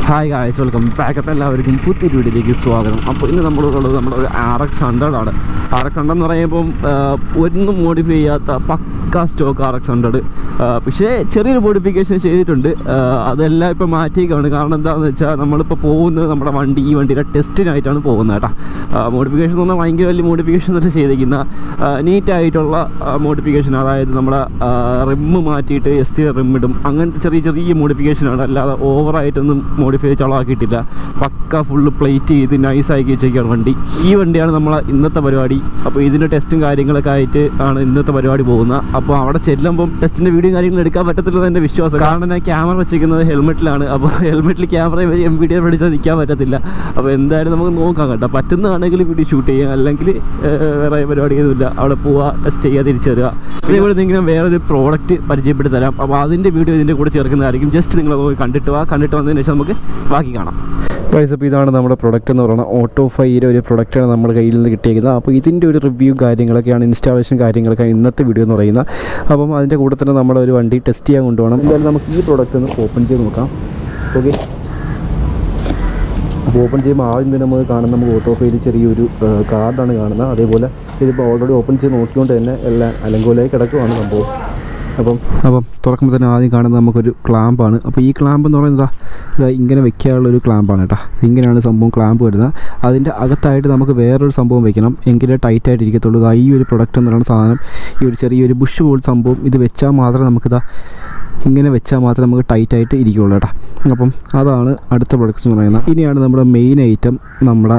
Hi guys, welcome back. അപ്പോൾ എല്ലാവർക്കും പുതിയ വീഡിയോയിലേക്ക് സ്വാഗതം. അപ്പോൾ ഇന്ന് നമ്മളുള്ളത് നമ്മുടെ ഒരു RX100 ആണ്. RX100 എന്ന് പറയുമ്പം ഒന്നും മോഡിഫൈ ചെയ്യാത്ത പക്ക സ്റ്റോക്ക് RX100. പക്ഷേ ചെറിയൊരു മോഡിഫിക്കേഷൻ ചെയ്തിട്ടുണ്ട്. അതെല്ലാം ഇപ്പോൾ മാറ്റിയേക്കാണ്. കാരണം എന്താണെന്ന് വെച്ചാൽ നമ്മളിപ്പോൾ പോകുന്നത് നമ്മുടെ ഈ വണ്ടിയുടെ ടെസ്റ്റിനായിട്ടാണ് പോകുന്നത് കേട്ടോ. മോഡിഫിക്കേഷൻ എന്ന് പറഞ്ഞാൽ ഭയങ്കര വലിയ മോഡിഫിക്കേഷൻ തന്നെ ചെയ്തിരിക്കുന്ന നീറ്റായിട്ടുള്ള മോഡിഫിക്കേഷൻ. അതായത് നമ്മുടെ റിമ്മ് മാറ്റിയിട്ട് ST റിമ്മിടും, അങ്ങനത്തെ ചെറിയ ചെറിയ മോഡിഫിക്കേഷനാണ്. അല്ലാതെ ഓവറായിട്ടൊന്നും മോഡിഫൈ ചളാക്കിയിട്ടില്ല. പക്ക ഫുള്ള് പ്ലേറ്റ് ചെയ്ത് നൈസാക്കി വെച്ചേക്കാണ് വണ്ടി. ഈ വണ്ടിയാണ് നമ്മളെ ഇന്നത്തെ പരിപാടി. അപ്പോൾ ഇതിൻ്റെ ടെസ്റ്റും കാര്യങ്ങളൊക്കെ ആയിട്ട് ആണ് ഇന്നത്തെ പരിപാടി പോകുന്നത്. അപ്പോൾ അവിടെ ചെല്ലുമ്പം ടെസ്റ്റിൻ്റെ വീഡിയോ കാര്യങ്ങൾ എടുക്കാൻ പറ്റത്തില്ലെന്ന് എൻ്റെ വിശ്വാസം. കാരണം ഞാൻ ക്യാമറ വെച്ചിരിക്കുന്നത് ഹെൽമെറ്റിലാണ്. അപ്പോൾ ഹെൽമെറ്റിൽ ക്യാമറ വീഡിയോ പിടിച്ചാൽ നിൽക്കാൻ പറ്റത്തില്ല. അപ്പോൾ എന്തായാലും നമുക്ക് നോക്കാം കേട്ടോ. പറ്റുന്നതാണെങ്കിൽ വീഡിയോ ഷൂട്ട് ചെയ്യാം, അല്ലെങ്കിൽ വേറെ പരിപാടിയൊന്നുമില്ല. അവിടെ പോവുക, ടെസ്റ്റ് ചെയ്യുക, തിരിച്ചു വരിക. അതേപോലെ എന്തെങ്കിലും വേറൊരു പ്രോഡക്റ്റ് പരിചയപ്പെടുത്തി തരാം. അപ്പോൾ അതിൻ്റെ വീഡിയോ ഇതിൻ്റെ കൂടെ ചേർക്കുന്നതായിരിക്കും. ജസ്റ്റ് നിങ്ങൾ പോയി കണ്ടിട്ട് വന്നതിന് ശേഷം നമുക്ക് ബാക്കി കാണാം. ഗൈസ്, അപ്പോൾ ഇതാണ് നമ്മുടെ പ്രൊഡക്റ്റ് എന്ന് പറയുന്നത്. ഓട്ടോഫൈയുടെ ഒരു പ്രൊഡക്റ്റാണ് നമ്മുടെ കയ്യിൽ നിന്ന് കിട്ടിയിരിക്കുന്നത്. അപ്പോൾ ഇതിൻ്റെ ഒരു റിവ്യൂ കാര്യങ്ങളൊക്കെയാണ്, ഇൻസ്റ്റാളേഷൻ കാര്യങ്ങളൊക്കെ ഇന്നത്തെ വീഡിയോ എന്ന് പറയുന്നത്. അപ്പം അതിൻ്റെ കൂടെ തന്നെ നമ്മളൊരു വണ്ടി ടെസ്റ്റ് ചെയ്യാൻ കൊണ്ടുപോകണം. എന്തായാലും നമുക്ക് ഈ പ്രൊഡക്റ്റ് ഒന്ന് ഓപ്പൺ ചെയ്ത് നോക്കാം. ഓക്കെ, അപ്പോൾ ഓപ്പൺ ചെയ്യുമ്പോൾ ആദ്യം തന്നെ നമുക്ക് കാണുന്നത്, നമുക്ക് ഓട്ടോഫൈയിൽ ചെറിയൊരു കാർഡാണ് കാണുന്നത്. അതേപോലെ ഇതിപ്പോൾ ഓൾറെഡി ഓപ്പൺ ചെയ്ത് നോക്കിക്കൊണ്ട് തന്നെ എല്ലാം അലങ്കോലായി കിടക്കുവാണ് സംഭവം. അപ്പം തുറക്കുമ്പോൾ തന്നെ ആദ്യം കാണുന്നത് നമുക്കൊരു ക്ലാമ്പാണ്. അപ്പോൾ ഈ ക്ലാമ്പ് എന്ന് പറയുന്നത് ഇങ്ങനെ വെക്കാനുള്ളൊരു ക്ലാമ്പാണ് കേട്ടോ. ഇങ്ങനെയാണ് സംഭവം ക്ലാമ്പ് വരുന്നത്. അതിൻ്റെ അകത്തായിട്ട് നമുക്ക് വേറൊരു സംഭവം വെക്കണം, എങ്കിലേ ടൈറ്റായിട്ട് ഇരിക്കത്തുള്ളൂ. ഈ ഒരു പ്രൊഡക്റ്റ് എന്ന് പറയുന്ന സാധനം, ഈ ഒരു ചെറിയൊരു ബുഷ് പോൽ സംഭവം, ഇത് വെച്ചാൽ മാത്രമേ നമുക്കിതാ ഇങ്ങനെ വെച്ചാൽ മാത്രമേ നമുക്ക് ടൈറ്റായിട്ട് ഇരിക്കുകയുള്ളൂ കേട്ടോ. അപ്പം അതാണ് അടുത്ത പ്രൊഡക്ട്സ് എന്ന് പറയുന്നത്. ഇനിയാണ് നമ്മുടെ മെയിൻ ഐറ്റം, നമ്മുടെ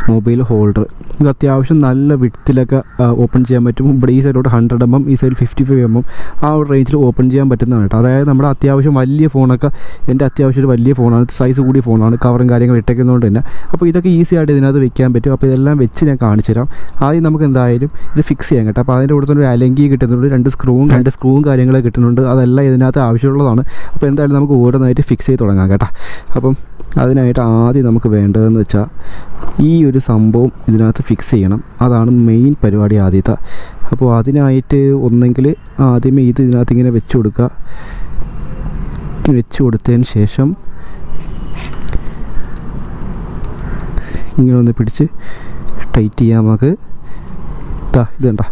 മൊബൈൽ ഹോൾഡർ. ഇത് അത്യാവശ്യം നല്ല വിഡ്ത്തിലൊക്കെ ഓപ്പൺ ചെയ്യാൻ പറ്റും. ഇവിടെ ഈ സൈഡോട്ട് 100 mm, ഈ സൈഡിൽ 55 mm, ആ ഒരു റേഞ്ചിൽ ഓപ്പൺ ചെയ്യാൻ പറ്റുന്നതാണ് കേട്ടോ. അതായത് നമ്മുടെ അത്യാവശ്യം വലിയ ഫോണൊക്കെ, എൻ്റെ അത്യാവശ്യം ഒരു വലിയ ഫോണാണ്, സൈസ് കൂടിയ ഫോണാണ്, കവറും കാര്യങ്ങളും ഇട്ടേക്കുന്നതുകൊണ്ട് തന്നെ. അപ്പോൾ ഇതൊക്കെ ഈസി ആയിട്ട് ഇതിനകത്ത് വെക്കാൻ പറ്റും. അപ്പോൾ ഇതെല്ലാം വെച്ച് ഞാൻ കാണിച്ചു തരാം. ആദ്യം നമുക്ക് എന്തായാലും ഇത് ഫിക്സ് ചെയ്യാൻ കേട്ടോ. അപ്പോൾ അതിൻ്റെ കൂടെ തന്നെ ഒരു അലങ്കി കിട്ടുന്നുണ്ട്, രണ്ട് സ്ക്രൂവും കാര്യങ്ങളൊക്കെ കിട്ടുന്നുണ്ട്. അതെല്ലാം ഇതിനകത്ത് ആവശ്യമുള്ളതാണ്. അപ്പോൾ എന്തായാലും നമുക്ക് ഓരോന്നായിട്ട് ഫിക്സ് ചെയ്ത് തുടങ്ങാം കേട്ടോ. അപ്പം അതിനായിട്ട് ആദ്യം നമുക്ക് വേണ്ടതെന്ന് വെച്ചാൽ ഈ ഒരു സംഭവം ഇതിനകത്ത് ഫിക്സ് ചെയ്യണം. അതാണ് മെയിൻ പരിപാടി ആദ്യത്തെ. അപ്പോൾ അതിനായിട്ട് ഒന്നെങ്കിൽ ആദ്യമേ ഇതിനകത്ത് ഇങ്ങനെ വെച്ച് കൊടുക്കുക. വെച്ച് കൊടുത്തതിന് ശേഷം ഇങ്ങനെ ഒന്ന് പിടിച്ച് ടൈറ്റ് ചെയ്യാം നമുക്ക്. ഇത് കണ്ട,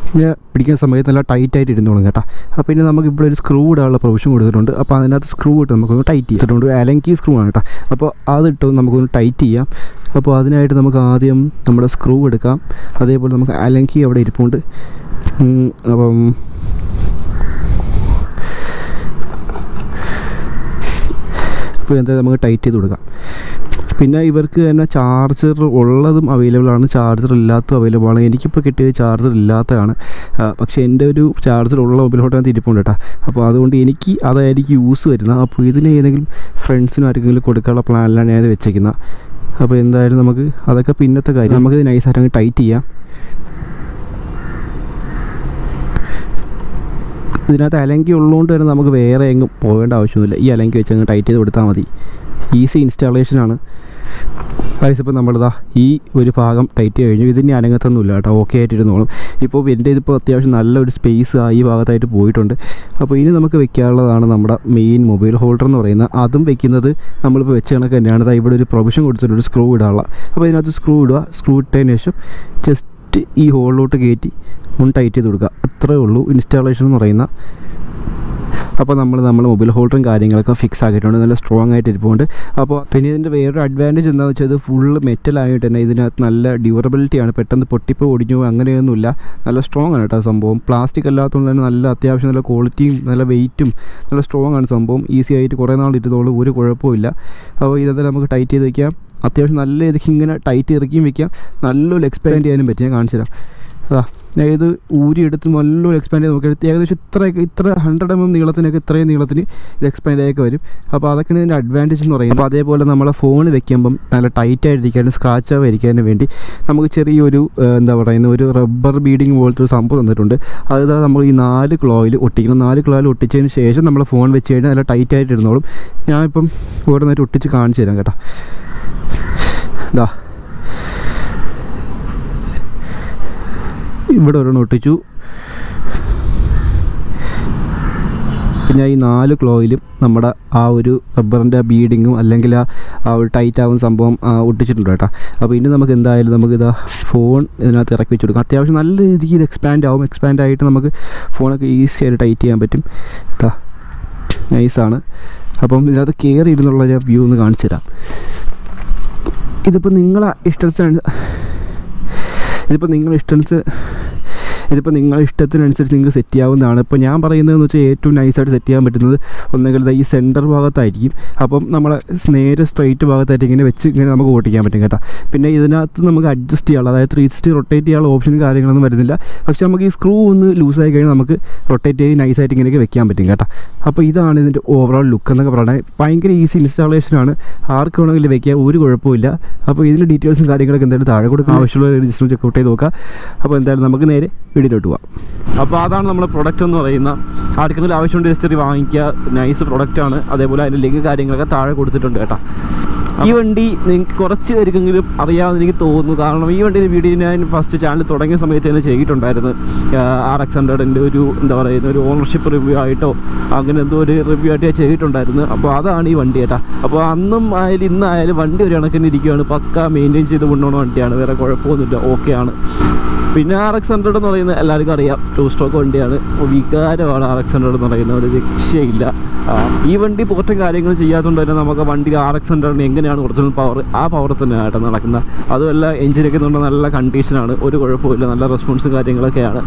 ഇങ്ങനെ പിടിക്കുന്ന സമയത്ത് നല്ല ടൈറ്റായിട്ട് ഇരുന്നോളും കേട്ടോ. അപ്പോൾ പിന്നെ നമുക്ക് ഇവിടെ ഒരു സ്ക്രൂ ഇടാനുള്ള പ്രൊവിഷൻ കൊടുത്തിട്ടുണ്ട്. അപ്പോൾ അതിനകത്ത് സ്ക്രൂ ഇട്ട് നമുക്കൊന്ന് ടൈറ്റ് ചെയ്തിട്ടുണ്ട്. അലങ്കി സ്ക്രൂ ആണ് കേട്ടോ. അപ്പോൾ അതിട്ട് നമുക്കൊന്ന് ടൈറ്റ് ചെയ്യാം. അപ്പോൾ അതിനായിട്ട് നമുക്ക് ആദ്യം നമ്മുടെ സ്ക്രൂ എടുക്കാം. അതേപോലെ നമുക്ക് അലങ്കി അവിടെ ഇരിപ്പുണ്ട്. അപ്പം എന്തായാലും നമുക്ക് ടൈറ്റ് ചെയ്ത് കൊടുക്കാം. പിന്നെ ഇവർക്ക് തന്നെ ചാർജർ ഉള്ളതും അവൈലബിൾ ആണ്, ചാർജർ ഇല്ലാത്തതും അവൈലബിൾ ആണ്. എനിക്കിപ്പോൾ കിട്ടിയത് ചാർജർ ഇല്ലാത്തതാണ്. പക്ഷേ എൻ്റെ ഒരു ചാർജർ ഉള്ള മൊബൈലോട്ടാണ് ഇരിപ്പുണ്ട് കേട്ടോ. അപ്പോൾ അതുകൊണ്ട് എനിക്ക് അതായിരിക്കും യൂസ് വരുന്നത്. അപ്പോൾ ഇതിന് ഏതെങ്കിലും ഫ്രണ്ട്സിനും ആർക്കെങ്കിലും കൊടുക്കാനുള്ള പ്ലാനിലാണ് ഞാനത് വെച്ചേക്കുന്നത്. അപ്പോൾ എന്തായാലും നമുക്ക് അതൊക്കെ പിന്നത്തെ കാര്യം. നമുക്കിത് നൈസായിട്ട് അങ്ങ് ടൈറ്റ് ചെയ്യാം. ഇതിനകത്ത് അലങ്കി ഉള്ളതുകൊണ്ട് തന്നെ നമുക്ക് വേറെ എങ്ങും പോകേണ്ട ആവശ്യമൊന്നുമില്ല. ഈ അലങ്കി വെച്ച് അങ്ങ് ടൈറ്റ് ചെയ്ത് കൊടുത്താൽ മതി. ഈസി ഇൻസ്റ്റാളേഷനാണ്. ഇപ്പോൾ നമ്മളിതാ ഈ ഒരു ഭാഗം ടൈറ്റ് കഴിഞ്ഞു. ഇതിന് അനങ്ങത്തൊന്നുമില്ല കേട്ടോ, ഓക്കെ ആയിട്ടിരുന്നോളും. ഇപ്പോൾ എൻ്റെ ഇതിപ്പോൾ അത്യാവശ്യം നല്ലൊരു സ്പേസ് ഈ ഭാഗത്തായിട്ട് പോയിട്ടുണ്ട്. അപ്പോൾ ഇനി നമുക്ക് വെക്കാനുള്ളതാണ് നമ്മുടെ മെയിൻ മൊബൈൽ ഹോൾഡർ എന്ന് പറയുന്നത്. അതും വെക്കുന്നത് നമ്മളിപ്പോൾ വെച്ച കണക്ക് തന്നെയാണ്. ഇവിടെ ഒരു പ്രൊവിഷൻ കൊടുത്തിട്ടുണ്ട്, ഒരു സ്ക്രൂ ഇടാനുള്ള. അപ്പോൾ ഇതിനകത്ത് സ്ക്രൂ ഇടുക. സ്ക്രൂ ഇട്ടതിന് ശേഷം ജസ്റ്റ് ഈ ഹോളിലോട്ട് കയറ്റി ഒന്ന് ടൈറ്റ് ചെയ്ത് കൊടുക്കുക. അത്രയേ ഉള്ളൂ ഇൻസ്റ്റാളേഷൻ എന്ന് പറയുന്ന. അപ്പോൾ നമ്മൾ മൊബൈൽ ഹോൾഡറും കാര്യങ്ങളൊക്കെ ഫിക്സ് ആക്കിയിട്ടുണ്ട്, നല്ല സ്ട്രോങ് ആയിട്ട് ഇരിപ്പുണ്ട്. അപ്പോൾ പിന്നെ ഇതിൻ്റെ വേറൊരു അഡ്വാൻറ്റേജ് എന്താണെന്ന് വെച്ചാൽ ഇത് ഫുള്ള് മെറ്റലായിട്ട് തന്നെ ഇതിനകത്ത് നല്ല ഡ്യൂറബിലിറ്റിയാണ്. പെട്ടെന്ന് പൊട്ടിപ്പോൾ ഒടിഞ്ഞു അങ്ങനെയൊന്നുമില്ല, നല്ല സ്ട്രോങ് ആണ് കേട്ടോ സംഭവം. പ്ലാസ്റ്റിക് അല്ലാത്തതുകൊണ്ട് തന്നെ നല്ല അത്യാവശ്യം നല്ല ക്വാളിറ്റിയും നല്ല വെയിറ്റും നല്ല സ്ട്രോങ് ആണ് സംഭവം. ഈസി ആയിട്ട് കുറേ നാൾ ഇരുന്നോളൂ, ഒരു കുഴപ്പമില്ല. അപ്പോൾ ഇതെന്തായാലും നമുക്ക് ടൈറ്റ് ചെയ്ത് വയ്ക്കാം. അത്യാവശ്യം നല്ല ഇതിക്ക് ഇങ്ങനെ ടൈറ്റ് ഇറക്കിയും വയ്ക്കാം, നല്ലൊരു എക്സ്പാൻഡ് ചെയ്യാനും പറ്റും. ഞാൻ കാണിച്ചു തരാം. ഞാൻ ഇത് ഊരിയെടുത്ത് നല്ലൊരു എക്സ്പാൻഡ് ചെയ്ത് നോക്കിയെടുത്ത് ഏകദേശം ഇത്ര 100 mm നീളത്തിനൊക്കെ ഇത്രയും നീളത്തിന് ഇത് എക്സ്പാൻഡ് ആയൊക്കെ വരും. അപ്പോൾ അതൊക്കെയാണ് ഇതിൻ്റെ അഡ്വാൻറ്റേജ് എന്ന് പറയുന്നത്. അപ്പോൾ അതേപോലെ നമ്മളെ ഫോൺ വെക്കുമ്പം നല്ല ടൈറ്റായിട്ടിരിക്കാനും സ്ക്രാച്ച് ആവാതിരിക്കാനും വേണ്ടി നമുക്ക് ചെറിയൊരു എന്താ പറയുന്നത്, ഒരു റബ്ബർ ബീഡിങ് പോലത്തെ ഒരു സംഭവം തന്നിട്ടുണ്ട്. അത് നമ്മൾ ഈ 4 ക്ലോയിൽ ഒട്ടിക്കണം. 4 ക്ലോയിൽ ഒട്ടിച്ചതിന് ശേഷം നമ്മൾ ഫോൺ വെച്ച് കഴിഞ്ഞാൽ നല്ല ടൈറ്റായിട്ട് ഇരുന്നോളും. ഞാനിപ്പം ഓരോന്നായിട്ട് ഒട്ടിച്ച് കാണിച്ചു തരാം കേട്ടോ. ഇവിടെ ഒരെണ്ണം ഒട്ടിച്ചു. പിന്നെ ഈ 4 ക്ലോയിലും നമ്മുടെ ആ ഒരു റബ്ബറിൻ്റെ ബീഡിങ്ങും അല്ലെങ്കിൽ ആ ഒരു ടൈറ്റ് ആവുന്ന സംഭവം ഒട്ടിച്ചിട്ടുണ്ട് കേട്ടോ. അപ്പോൾ ഇനി നമുക്ക് എന്തായാലും നമുക്കിതാ ഫോൺ ഇതിനകത്ത് ഇറക്കി വെച്ച് കൊടുക്കാം. അത്യാവശ്യം നല്ല രീതിയിൽ എക്സ്പാൻഡ് ആവും. എക്സ്പാൻഡ് ആയിട്ട് നമുക്ക് ഫോണൊക്കെ ഈസി ആയിട്ട് ടൈറ്റ് ചെയ്യാൻ പറ്റും. നൈസാണ്. അപ്പം ഇതിനകത്ത് കയറി ഇരുന്നുള്ള വ്യൂ ഒന്ന് കാണിച്ചു തരാം. ഇതിപ്പോൾ നിങ്ങളെ ഇഷ്ടത്തിനനുസരിച്ച് നിങ്ങൾക്ക് സെറ്റ് ചെയ്യാവുന്നതാണ്. ഇപ്പോൾ ഞാൻ പറയുന്നതെന്ന് വെച്ചാൽ ഏറ്റവും നൈസായിട്ട് സെറ്റ് ചെയ്യാൻ പറ്റുന്നത് ഒന്നെങ്കിൽ ഈ സെൻറ്റർ ഭാഗത്തായിരിക്കും. അപ്പം നമ്മളെ നേരെ സ്ട്രൈറ്റ് ഭാഗത്തായിട്ട് ഇങ്ങനെ വെച്ച് ഇങ്ങനെ നമുക്ക് ഓട്ടിക്കാൻ പറ്റും കേട്ടോ. പിന്നെ ഇതിനകത്ത് നമുക്ക് അഡ്ജസ്റ്റ് ചെയ്യാനുള്ള, അതായത് 360 റൊട്ടേറ്റ് ചെയ്യാനുള്ള ഓപ്ഷൻ കാര്യങ്ങളൊന്നും വരുന്നില്ല. പക്ഷേ നമുക്ക് ഈ സ്ക്രൂ ഒന്ന് ലൂസായി കഴിഞ്ഞാൽ നമുക്ക് റൊട്ടേറ്റ് ചെയ്ത് നൈസായിട്ട് ഇങ്ങനെയൊക്കെ വെക്കാൻ പറ്റും കേട്ടോ. അപ്പോൾ ഇതാണ് ഇതിൻ്റെ ഓവറോൾ ലുക്ക് എന്നൊക്കെ പറയുന്നത്. ഭയങ്കര ഈസി ഇൻസ്റ്റാളേഷനാണ്. ആർക്ക് വേണമെങ്കിലും വെക്കുക, ഒരു കുഴപ്പമില്ല. അപ്പോൾ ഇതിൻ്റെ ഡീറ്റെയിൽസും കാര്യങ്ങളൊക്കെ എന്തായാലും താഴെ കൊടുക്കാൻ ആവശ്യമുള്ള രജിസ്റ്റർ ചെക്കൗട്ട് ചെയ്ത് നോക്കുക. അപ്പോൾ എന്തായാലും നമുക്ക് നേരെ വീഡിയോയിലോട്ട് പോകാം. അപ്പോൾ അതാണ് നമ്മുടെ പ്രൊഡക്റ്റ് എന്ന് പറയുന്ന. ആർക്കെങ്കിലും ആവശ്യമുണ്ട് ഹിസ്റ്ററി വാങ്ങിക്കുക. നൈസ് പ്രൊഡക്റ്റാണ്. അതേപോലെ അതിൻ്റെ ലിങ്ക് കാര്യങ്ങളൊക്കെ താഴെ കൊടുത്തിട്ടുണ്ട് കേട്ടോ. ഈ വണ്ടി നിങ്ങൾക്ക് കുറച്ച് പേർക്കെങ്കിലും അറിയാമെന്ന് എനിക്ക് തോന്നുന്നു. കാരണം ഈ വണ്ടിയുടെ വീഡിയോ ഞാൻ ഫസ്റ്റ് ചാനൽ തുടങ്ങിയ സമയത്ത് തന്നെ ചെയ്തിട്ടുണ്ടായിരുന്നു. RX100ൻ്റെ ഒരു എന്താ പറയുന്ന ഒരു ഓണർഷിപ്പ് റിവ്യൂ ആയിട്ടോ അങ്ങനെ എന്തോ ഒരു റിവ്യൂ ആയിട്ട് ഞാൻ ചെയ്തിട്ടുണ്ടായിരുന്നു. അപ്പോൾ അതാണ് ഈ വണ്ടി കേട്ടോ. അപ്പോൾ അന്നും ആയാലും ഇന്നായാലും വണ്ടി ഒരു കണക്കിന് ഇരിക്കുകയാണ്. പക്ക മെയിൻറ്റെയിൻ ചെയ്ത് കൊണ്ടുപോകുന്ന വണ്ടിയാണ്. വേറെ കുഴപ്പമൊന്നുമില്ല, ഓക്കെയാണ്. പിന്നെ RX100 എന്ന് പറയുന്നത് എല്ലാവർക്കും അറിയാം, 2 സ്ട്രോക്ക് വണ്ടിയാണ്. വികാരമാണ് RX100 എന്ന് പറയുന്നത്, ഒരു രക്ഷയില്ല. ഈ വണ്ടി പോർട്ടും കാര്യങ്ങളും ചെയ്യാത്തതുകൊണ്ട് തന്നെ നമുക്ക് വണ്ടി RX100 എങ്ങനെയാണ് ഒറിജിനൽ പവർ, ആ പവർ തന്നെയായിട്ട് നടക്കുന്നത്. അതുമല്ല എഞ്ചിനൊക്കെ എന്ന് പറഞ്ഞാൽ നല്ല കണ്ടീഷനാണ്, ഒരു കുഴപ്പമില്ല, നല്ല റെസ്പോൺസും കാര്യങ്ങളൊക്കെയാണ്.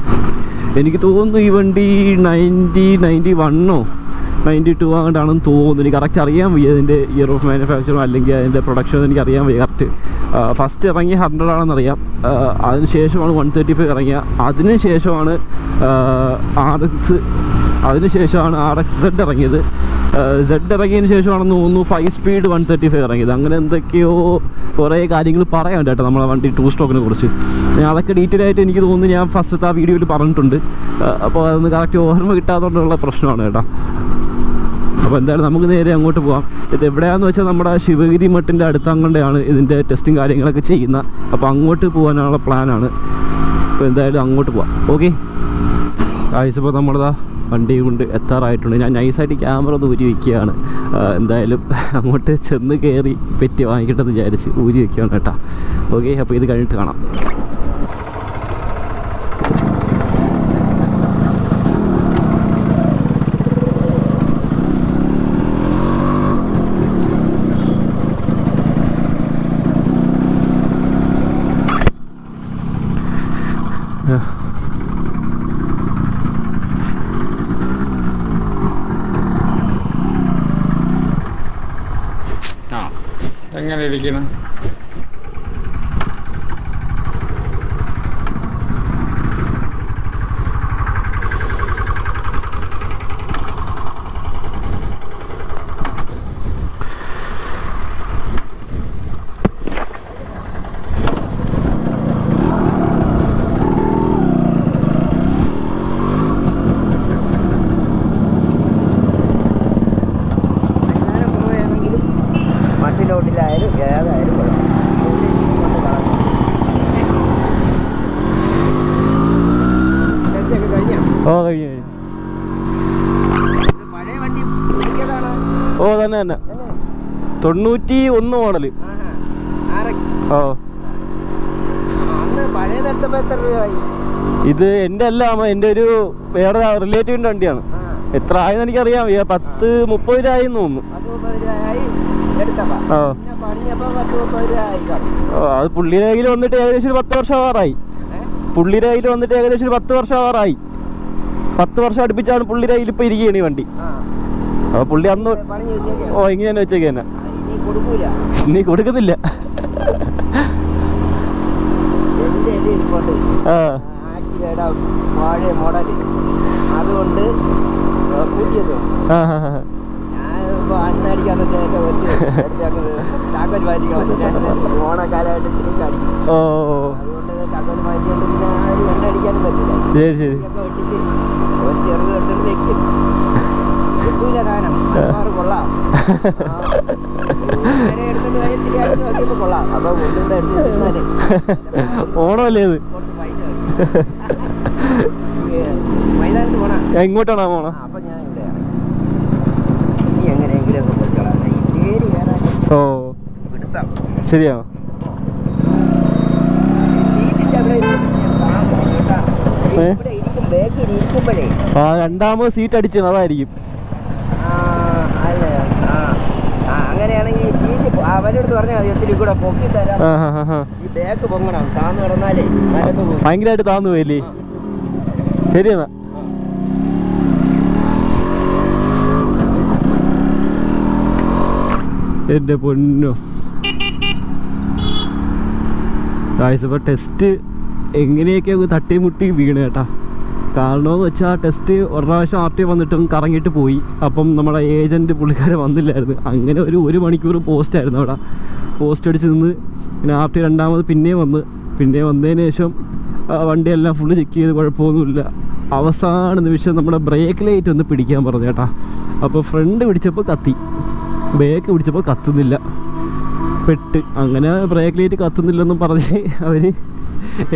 എനിക്ക് തോന്നുന്നു ഈ വണ്ടി 91 92 ആണെന്ന് തോന്നുന്നു. എനിക്ക് കറക്റ്റ് അറിയാൻ വയ്യ ഇതിൻ്റെ ഇയർ ഓഫ് മാനുഫാക്ചറും അല്ലെങ്കിൽ അതിൻ്റെ പ്രൊഡക്ഷൻ എനിക്ക് അറിയാൻ വയ്യ കറക്റ്റ്. ഫസ്റ്റ് ഇറങ്ങിയ 100 ആണെന്നറിയാം. അതിനുശേഷമാണ് 135 ഇറങ്ങിയ. അതിനുശേഷമാണ് RX ഇറങ്ങിയത്. Z ഇറങ്ങിയതിന് ശേഷമാണെന്ന് തോന്നുന്നു 5 സ്പീഡ് 135 ഇറങ്ങിയത്. അങ്ങനെ എന്തൊക്കെയോ കുറേ കാര്യങ്ങൾ പറയാൻ കേട്ടോ നമ്മളെ വണ്ടി 2 സ്ട്രോക്കിനെ കുറിച്ച്. ഞാൻ അതൊക്കെ ഡീറ്റെയിൽ ആയിട്ട് എനിക്ക് തോന്നുന്നു ഞാൻ ഫസ്റ്റത്തെ ആ വീഡിയോയിൽ പറഞ്ഞിട്ടുണ്ട്. അപ്പോൾ അതൊന്ന് കറക്റ്റ് ഓർമ്മ കിട്ടാത്തതുകൊണ്ടുള്ള പ്രശ്നമാണ് കേട്ടോ. അപ്പോൾ എന്തായാലും നമുക്ക് നേരെ അങ്ങോട്ട് പോകാം. ഇത് എവിടെയാണെന്ന് വെച്ചാൽ നമ്മുടെ ശിവഗിരി മഠത്തിൻ്റെ അടുത്തങ്ങോട്ടാണ് ഇതിൻ്റെ ടെസ്റ്റും കാര്യങ്ങളൊക്കെ ചെയ്യുന്നത്. അപ്പോൾ അങ്ങോട്ട് പോകാനുള്ള പ്ലാനാണ്. അപ്പോൾ എന്തായാലും അങ്ങോട്ട് പോവാം. ഓക്കെ ഗായ്സ്, ഇപ്പോൾ നമ്മളിതാ വണ്ടി കൊണ്ട് എത്താറായിട്ടുണ്ട്. ഞാൻ നൈസായിട്ട് ക്യാമറ ഒന്ന് ഊരി വയ്ക്കുകയാണ്. എന്തായാലും അങ്ങോട്ട് ചെന്ന് കയറി പെറ്റി വാങ്ങിക്കട്ടെന്ന് വിചാരിച്ച് ഊരി വയ്ക്കുകയാണ് കേട്ടോ. ഓക്കെ, അപ്പോൾ ഇത് കഴിഞ്ഞിട്ട് കാണാം. എങ്ങനെ ഇരിക്കണം? മണ്ണിലോട്ടിലായാലും ഏതായാലും കഴിഞ്ഞു. പഴയ വണ്ടി തന്നെ 91 മോഡല്. പഴയതെടുത്തപ്പോ എത്ര രൂപയായി? ഇത് എൻ്റെ അല്ല, എൻ്റെ ഒരു വേറെ റിലേറ്റീവിൻ്റെ വണ്ടിയാണ്. എത്ര ആയെന്ന് എനിക്കറിയാം. 10-30 രൂപ ആയി തോന്നുന്നു. അത് പുള്ളിയുടെ കയ്യിൽ വന്നിട്ട് ഏകദേശം ഒരു 10 വർഷം ആവാറായി. 10 വർഷം അടുപ്പിച്ചാണ് പുള്ളിയുടെ കയ്യിൽ ഇപ്പൊ ഇരിക്കുകയാണ് ഈ വണ്ടി. അപ്പൊ പുള്ളി അന്ന് ഇങ്ങനെ തന്നെ വെച്ചേക്ക് തന്നെ. നീ കൊടുക്കുന്നില്ല. അതുകൊണ്ട് ഓണക്കാലമായിട്ട് അതുകൊണ്ട് ചക്കൽ മാറ്റിക്കൊണ്ട് പിന്നെ എണ്ണ അടിക്കാനും പറ്റില്ല. വെട്ടിച്ച് ഒരു ചെറുത് കെട്ടിട്ട് വെക്കും. കിട്ടൂല സാധനം. കൊള്ളാം. എടുത്തിട്ട് തിരിയായിട്ട് നോക്കിയപ്പോ കൊള്ളാം. അപ്പൊ ഒന്നുകൂടെ എടുത്തിരുന്നാലേ ഓണമല്ലേ ഇത്? മൈതാനത്ത് പോണ ഇങ്ങോട്ടാണോ പോണ? അപ്പൊ ഞാൻ ഇവിടെ ഓ ശരിയാ. ആ രണ്ടാമത് സീറ്റ് അടിച്ചു അതായിരിക്കും. അങ്ങനെയാണെങ്കിൽ സീറ്റ് അവരോട് പറഞ്ഞാൽ മതി ഒത്തിരി കൂടെ പൊക്കി തരാം. ഈ ബാക്ക് പൊങ്ങണം, താന്ന് കിടന്നാലേ ഭയങ്കരമായിട്ട് താന്നു പോയില്ലേ. ശരിയെന്നാ. എൻ്റെ പൊന്നോ ഇപ്പോൾ ടെസ്റ്റ് എങ്ങനെയൊക്കെ തട്ടി മുട്ടി വീണ് കേട്ടാ. കാരണമെന്ന് വെച്ചാൽ ടെസ്റ്റ് ഒരു പ്രാവശ്യം RT വന്നിട്ടും കറങ്ങിയിട്ട് പോയി. അപ്പം നമ്മുടെ ഏജൻറ്റ് പുള്ളിക്കാരൻ വന്നില്ലായിരുന്നു. അങ്ങനെ ഒരു മണിക്കൂർ പോസ്റ്റായിരുന്നു അവിടെ. പോസ്റ്റ് അടിച്ച് നിന്ന് പിന്നെ RT രണ്ടാമത് പിന്നെ വന്നതിന് ശേഷം വണ്ടിയെല്ലാം ഫുള്ള് ചെക്ക് ചെയ്ത് കുഴപ്പമൊന്നുമില്ല. അവസാന നിമിഷം നമ്മുടെ ബ്രേക്ക് ലൈറ്റ് ഒന്ന് പിടിക്കാൻ പറഞ്ഞു കേട്ടാ. അപ്പോൾ ഫ്രണ്ട് പിടിച്ചപ്പോൾ കത്തി, ബാക്ക് പിടിച്ചപ്പോൾ കത്തുന്നില്ല, പെട്ട്. അങ്ങനെ ബ്രേക്ക് ലൈറ്റ് കത്തുന്നില്ലെന്നും പറഞ്ഞ് അവർ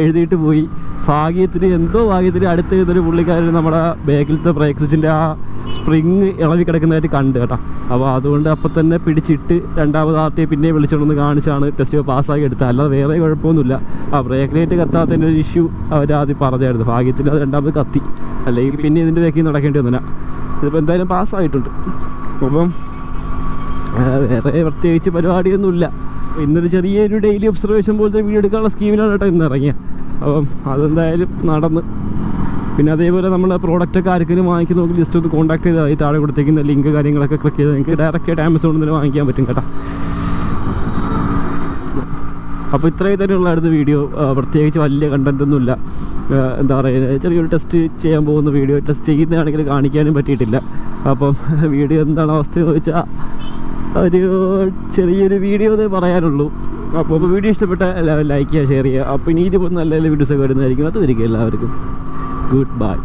എഴുതിയിട്ട് പോയി. ഭാഗ്യത്തിന് അടുത്ത് ചെയ്തൊരു പുള്ളിക്കാരൻ നമ്മുടെ ബാക്കിലത്തെ ബ്രേക്ക് സ്വിച്ചിൻ്റെ ആ സ്പ്രിങ് ഇളവി കിടക്കുന്നതായിട്ട് കണ്ട് കേട്ടോ. അപ്പോൾ അതുകൊണ്ട് അപ്പം തന്നെ പിടിച്ചിട്ട് രണ്ടാമത് RT പിന്നെ വിളിച്ചുകൊണ്ടൊന്ന് കാണിച്ചാണ് ടെസ്റ്റ് പാസ്സാക്കി എടുത്തത്. അല്ലാതെ വേറെ കുഴപ്പമൊന്നുമില്ല. ആ ബ്രേക്ക് ലൈറ്റ് കത്താത്തതിൻ്റെ ഒരു ഇഷ്യൂ അവരാദ്യം പറഞ്ഞായിരുന്നു. ഭാഗ്യത്തിന് അത് രണ്ടാമത് കത്തി, അല്ലെങ്കിൽ പിന്നെ ഇതിൻ്റെ ബാക്കിൽ നടക്കേണ്ടി വന്നില്ല. ഇതിപ്പോൾ എന്തായാലും പാസ്സായിട്ടുണ്ട്. അപ്പം വേറെ പ്രത്യേകിച്ച് പരിപാടിയൊന്നുമില്ല. ഇന്നൊരു ചെറിയൊരു ഡെയിലി ഒബ്സർവേഷൻ പോലത്തെ വീഡിയോ എടുക്കാനുള്ള സ്കീമിലാണ് കേട്ടോ ഇന്ന് ഇറങ്ങിയത്. അപ്പം അതെന്തായാലും നടന്ന്. പിന്നെ അതേപോലെ നമ്മൾ പ്രോഡക്റ്റൊക്കെ ആർക്കെങ്കിലും വാങ്ങിക്കുന്ന ലിസ്റ്റ് ഒന്ന് കോൺടാക്ട് ചെയ്താൽ ഈ താഴെ കൊടുത്തേക്കുന്ന ലിങ്ക് കാര്യങ്ങളൊക്കെ ക്ലിക്ക് ചെയ്ത് നിങ്ങൾക്ക് ഡയറക്റ്റായിട്ട് ആമസോണിൽ നിന്ന് വാങ്ങിക്കാൻ പറ്റും കേട്ടോ. അപ്പോൾ ഇത്രയും തന്നെയുള്ളായിരുന്നു വീഡിയോ. പ്രത്യേകിച്ച് വലിയ കണ്ടൻറ്റൊന്നുമില്ല. എന്താ പറയുക, ചെറിയൊരു ടെസ്റ്റ് ചെയ്യാൻ പോകുന്ന വീഡിയോ. ടെസ്റ്റ് ചെയ്യുന്നതാണെങ്കിൽ കാണിക്കാനും പറ്റിയിട്ടില്ല. അപ്പം വീഡിയോ എന്താണ് അവസ്ഥയെന്ന് ചോദിച്ചാൽ ഒരു ചെറിയൊരു വീഡിയോ എന്നേ പറയാനുള്ളൂ. അപ്പോൾ വീഡിയോ ഇഷ്ടപ്പെട്ട എല്ലാവരും ലൈക്ക് ചെയ്യുക, ഷെയർ ചെയ്യുക. അപ്പോൾ ഇനി ഇതുപോലെ നല്ല നല്ല വീഡിയോസൊക്കെ വരുന്നതായിരിക്കും. അതുവരെയ്ക്കും എല്ലാവർക്കും ഗുഡ് ബൈ.